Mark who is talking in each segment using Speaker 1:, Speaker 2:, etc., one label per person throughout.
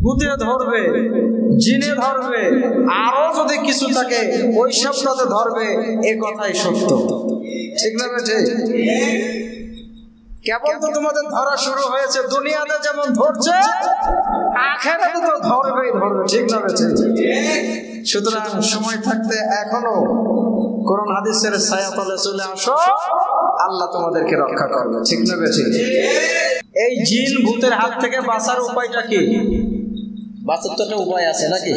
Speaker 1: ভূতে ধরবে, জিনে ধরবে, আরো যদি কিছু থাকে ওই সবটাতে ধরবে, এ কথাই সত্য। ঠিক না বেঠে? কেবল তো তোমাদের ধরা শুরু হয়েছে, দুনিয়াতে যেমন ধরছে আখিরাতে তো ধরবেই ধরবে। ঠিক না বেঠে? সুতরাং সময় থাকতে এখনো কোরআন হাদিসের ছায়াতলে চলে আসো, আল্লাহ তোমাদেরকে রক্ষা করবে। ঠিক না বেঠে? এই জিন ভূতের হাত থেকে বাঁচার উপায়টা কি? বাঁচার তো একটা উপায় আছে নাকি?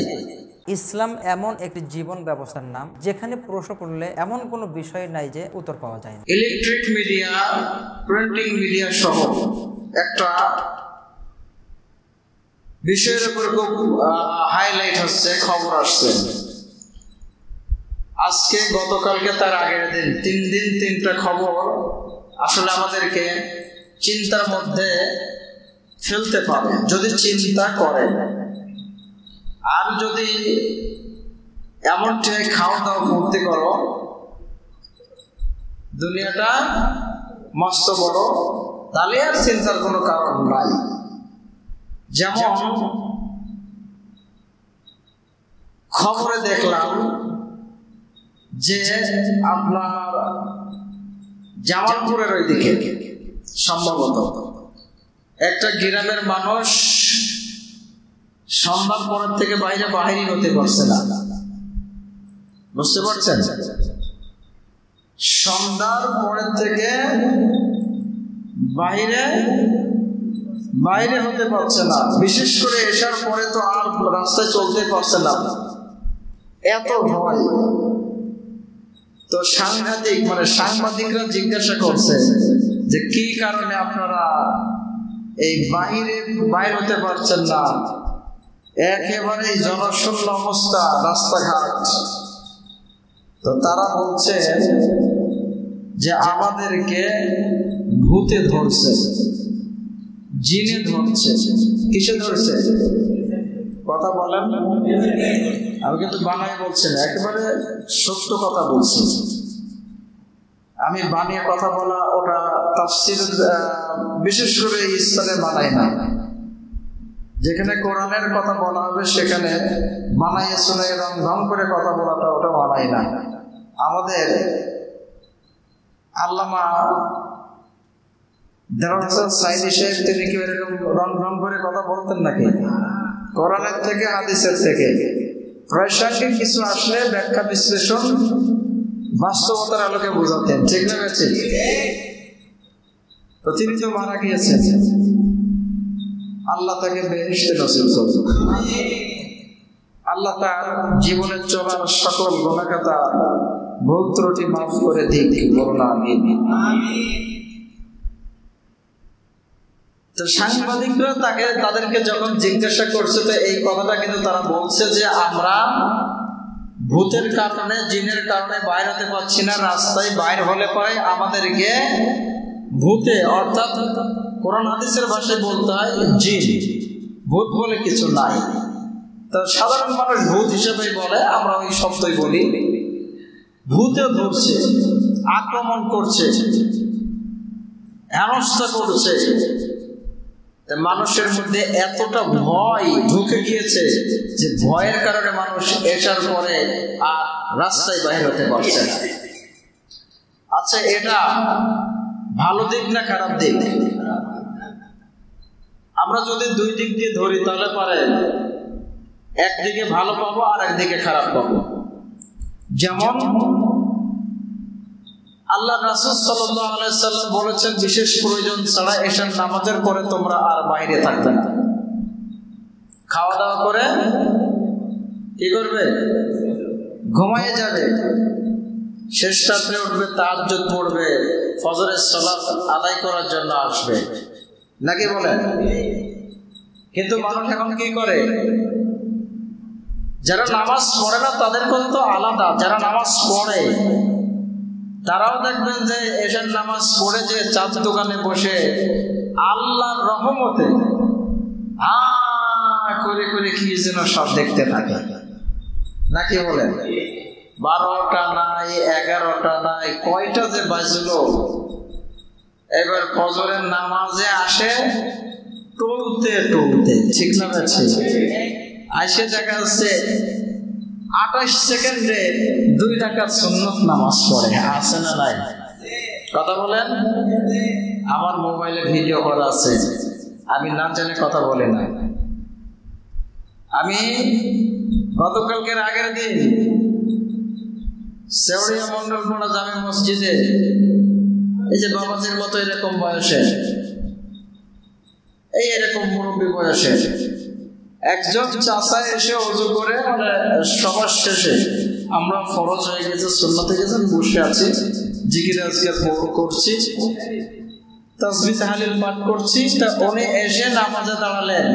Speaker 2: ইসলাম এমন একটি জীবন ব্যবস্থার নাম যেখানে প্রশ্ন করলে এমন কোনো বিষয় নাই যে উত্তর পাওয়া যায় না।
Speaker 1: ইলেকট্রিক মিডিয়া, প্রিন্টিং মিডিয়া সহ একটা বিষয়ের উপর খুব হাইলাইট হচ্ছে, খবর আসছে আজকে, গতকালকে, তার আগের দিন, 3 দিন 3টা খবর আসলে আমাদেরকে চিন্তার মধ্যে ফেলতে পারে যদি চিন্তা করে। আর যদি এমনটাই খাওয়া দাওয়া ফুর্তি করো, দুনিয়াটা মস্ত বড়, তাহলে আর চিন্তার কোনো কারণ নাই। যেমন খবরে দেখলাম যে আপনার জামালপুরের ওইদিকে সম্ভবত একটা গ্রামের মানুষ সন্ধ্যার পরের থেকে বাহিরই হতে পারছে না। বুঝতে পারছেন? সন্ধ্যার পরের থেকে বাইরে হতে পারছে না, বিশেষ করে এসার পরে তো আর রাস্তায় চলতে পারছে না, এত ভয়। তো সাংবাদিকরা জিজ্ঞাসা করছে যে কি কারণে আপনারা এই বাইরে হতে পারছেন না, একেবারে জনশূন্য অবস্থা রাস্তাঘাট। তো তারা বলছে যে আমাদেরকে ভূতে ধরছে, জিনে ধরছে। কিসে ধরছে? কথা বলেন। আমি কিন্তু বানাই বলছি না, একেবারে সত্য কথা বলছি। আমি বানিয়ে কথা বলা, ওটা তাফসীর বিশেষ করে ইসলামে বানাই না। যেখানে কোরআনের কথা বলা হবে সেখানে বানাইয়ে শুনে রং করে কথা বলাটা, ওটা বানাই না। আমাদের আল্লামা দেওয়ার হোসেন সাইদি সাহেব, তিনি কি এরকম রং করে কথা বলতেন নাকি? কোরআনের থেকে, হাদিসের থেকে প্রাসঙ্গিক কিছু আসলে ব্যাখ্যা বিশ্লেষণ বাস্তবতার আলোকে বোঝাতেন। ঠিক না গেছে? তো তিনি তো মারা গিয়েছেন, আল্লাহ তাকে বেহেশতে নসিব করুন। আল্লাহ তার জীবনের চলার সকল গুনাহখাতা, ভুল ত্রুটি মাফ করে দিক। বলুন আমিন। তো সাংবাদিকরা তাদেরকে যখন জিজ্ঞাসা করছে, তো এই কথাটা কিন্তু তারা বলছে যে আমরা ভূতের কারণে, জিনের কারণে বাইর হতে পারছি না, রাস্তায় বাইর হলে পরে আমাদেরকে ভূতে, অর্থাৎ কোরআন হাদিসের ভাষায় বলতে হয় জিন, ভূত বলে কিছু নাই। তো সাধারণ মানুষ ভূত হিসেবেই বলে, আমরা ওই শব্দই বলি। ভূতে ধরছে, আক্রমণ করছে, হেনস্থা করছে। মানুষের মধ্যে এতটা ভয় ঢুকে গিয়েছে যে ভয়ের কারণে মানুষ এসার পরে আর রাস্তায় বাইরে হতে পারছে না। আচ্ছা, এটা ভালো দিক না খারাপ দিক? আমরা যদি দুই দিক দিয়ে ধরি তাহলে পারে একদিকে ভালো পাবো আর একদিকে খারাপ পাবো। যেমন আল্লাহ রাসূল সাল্লাল্লাহু আলাইহি ওয়াসাল্লাম বলেছেন, বিশেষ প্রয়োজন ছাড়া এশার নামাজের পরে তোমরা আর বাইরে থাকবে না। খাওয়া দাওয়া করে কি করবে? ঘুমায় যাবে, শেষ রাত্রে উঠবে, তাহাজ্জুদ পড়বে, ফজরের সালাত আদায় করার জন্য আসবে, নাকি বলেন? কিন্তু মানুষ এখন কি করে? যারা নামাজ পড়ে না তাদের কথা তো আলাদা, যারা নামাজ পড়ে তারাও দেখবেন যে এশার নামাজ পড়ে যে চাঁদ দোকানে বসে আল্লাহর রহমতে করে করে কি যেন সব দেখতে থাকে, নাকি বলেন? 12টা নাই, 11টা নাই, কয়টা যে বাজলো। এবার ফজরের নামাজে আসে, টলতে টলতে, ঠিক না আছে? আইসে দেখা যাচ্ছে 28 সেকেন্ডে 2 রাকাত সুন্নত নামাজ পড়ে। আছে না নাই? কথা বলেন। আমার মোবাইলে ভিডিও করা আছে, আমি না জানে কথা বলি না। আমি গতকালকের আগের দিন সেওড়িয়া মন্ডলপাড়া জামে মসজিদে, এই যে বাবাজির মতো এরকম বয়সে, এরকম মুরব্বী বয়সে একজন চাচা এসে ওযু করে, মানে সবার শেষে আমরা ফরজ হয়ে গেছে, সুন্নতে গেছে, বসে আছি, জিকির আজকার করছি, তাসবিহ তাহলিল পাঠ করছি। তা উনি এসে নামাজে দাঁড়ালেন,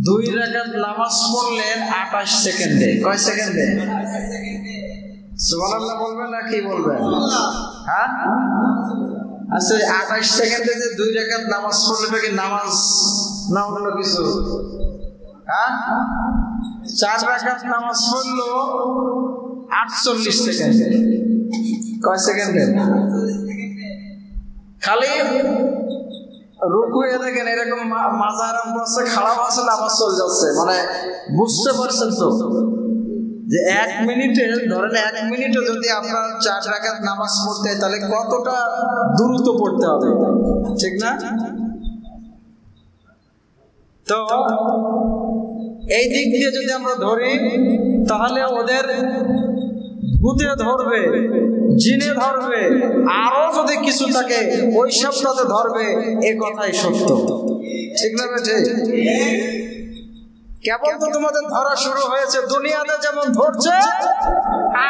Speaker 1: 2 রাকাত নামাজ পড়লেন 28 সেকেন্ডে। কয় সেকেন্ডে? সুবহানাল্লাহ বলবেন না কি বলবেন? হ্যাঁ, আচ্ছা 28 সেকেন্ডে যে 2 রাকাত নামাজ পড়লে কি নামাজ না হলো কিছু? হ্যাঁ, 4 রাকাত নামাজ পড়লো 48 সেকেন্ডে। কয় সেকেন্ডে? খালি রুকুয়ে দেখেন এরকম মাজা আরাম করছে, খারাপ আছে, নামাজ চলে যাচ্ছে। মানে বুঝতে পারছেন তো যে 1 মিনিটে, ধরেন 1 মিনিটে যদি আপনার 4 রাকাত নামাজ পড়তে হয়, তাহলে কতটা দ্রুত পড়তে হবে, ঠিক না? তো এই দিক দিয়ে যদি আমরা ধরি, তাহলে ওদের ভূতে ধরবে, জিনে ধরবে, আরো যদি কিছু থাকে ওই সব তাতে ধরবে। এ কথাই সত্য, ঠিক না বেঠে? কেবল তো তোমাদের ধরা শুরু হয়েছে, দুনিয়াতে যেমন ধরছে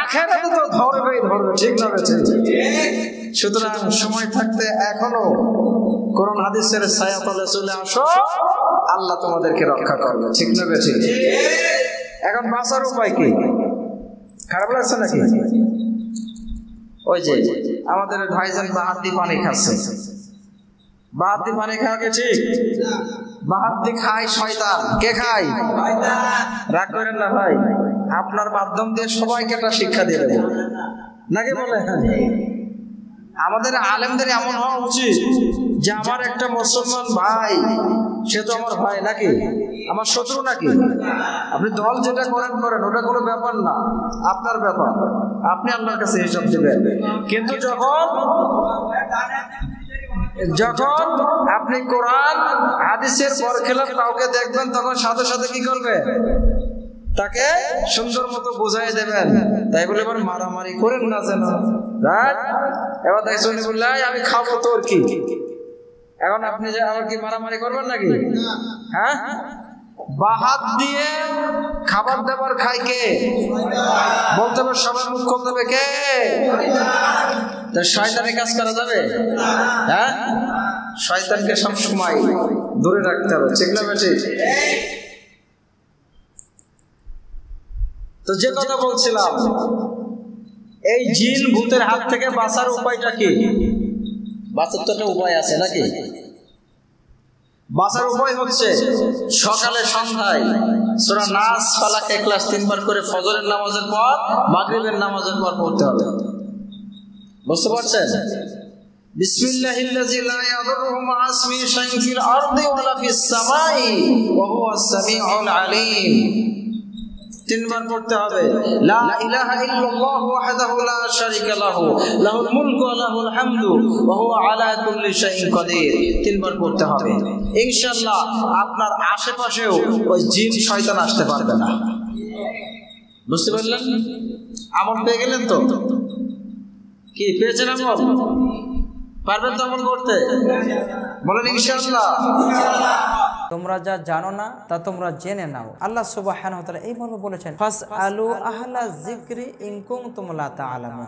Speaker 1: আখিরাতে তো ধরবেই ধরবে, ঠিক না বেঠে? সুতরাং সময় থাকতে এখনো কোরআন হাদিসের ছায়াতলে চলে আসো, আল্লাহ তোমাদেরকে রক্ষা করবে, ঠিক না বেঠে? এখন বাঁচার উপায় কি? খারাপ লাগছে নাকি? ওই যে আমাদের ভাইজান বাহাতি পানি খাচ্ছে, বাহাতি পানি খাওয়াকে ঠিক? বাহাতি খায় শয়তান। কে খায়? রাগ করেন না ভাই, আপনার মাধ্যম দিয়ে সবাইকে একটা শিক্ষা দিয়ে দেবো, নাকি বলে? আমাদের আলেমদের এমন হওয়া উচিত যে আমার একটা মুসলমান ভাই, সে তো আমার ভাই নাকি, আমার শত্রু নাকি? আপনি দল যেটা করেন করেন, ওটা কোনো ব্যাপার না, আপনার ব্যাপার, আপনি আল্লাহর কাছে হিসাব দেবেন। কিন্তু যখন আপনি কোরআন হাদিসের বরখেলাপ কাউকে দেখবেন, তখন সাথে সাথে কি করবে? তাকে সুন্দর মতো বুঝাই দেবেন। তাই বলে এবার মারামারি করেন না যেন। এবার তাই শুনে বললে আমি খাবো তোর কি, এখন আপনি যে আমার কি মারামারি করবেন নাকি? হ্যাঁ, বাহাত দিয়ে খাবার দাবার খাই কে? বলতে হবে, সবার মুখ খুলতে হবে কে? তা শয়তানের কাজ করা যাবে? হ্যাঁ, শয়তানকে সবসময় দূরে রাখতে হবে, ঠিক না বেঠি? তো যে কথা বলছিলাম, এই জিন ভূতের হাত থেকে বাঁচার উপায়টা কি? বাঁচার তো একটা উপায় আছে নাকি? বাঁচার উপায় হচ্ছে সকালে সন্ধ্যায় সূরা নাস, ফালাক, ইখলাস 3 বার করে ফজরের নামাজের পর, মাগরিবের নামাজের পর পড়তে হবে। বুঝতে পারছেন? বিসমিল্লাহিল্লাযী লা ইয়াদুররু মা ইসমিহি শাইউন ফিল আরদি ওয়ালা ফিস সামাই ওয়া হুয়াস সামিউল আলীম। 3 বার পড়তে হবে। লা ইলাহা ইল্লাল্লাহু ওয়াহদাহু লা শারীকা লাহু, লাহুল মুলকু ওয়া লাহুল হামদু ওয়া হুয়া আলা কুল্লি শাইইন কাদির। 3 বার পড়তে হবে। ইনশাআল্লাহ আপনার আশেপাশেও ওই জিন শয়তান আসতে পারবে না। বুঝতে পারলেন? আমল পেয়ে গেলেন তো? কি পেয়েছেন আমল? পারবেন তো আমল করতে? বলেন ইনশাআল্লাহ।
Speaker 2: তোমরা যা জানো না তা তোমরা জেনে নাও। আল্লাহ সুবহানাহু ওয়া তাআলা এই মর্মে বলেছেন, ফাসআলু আহলা যিকরি ইন কুনতুম লা তা'লামুন।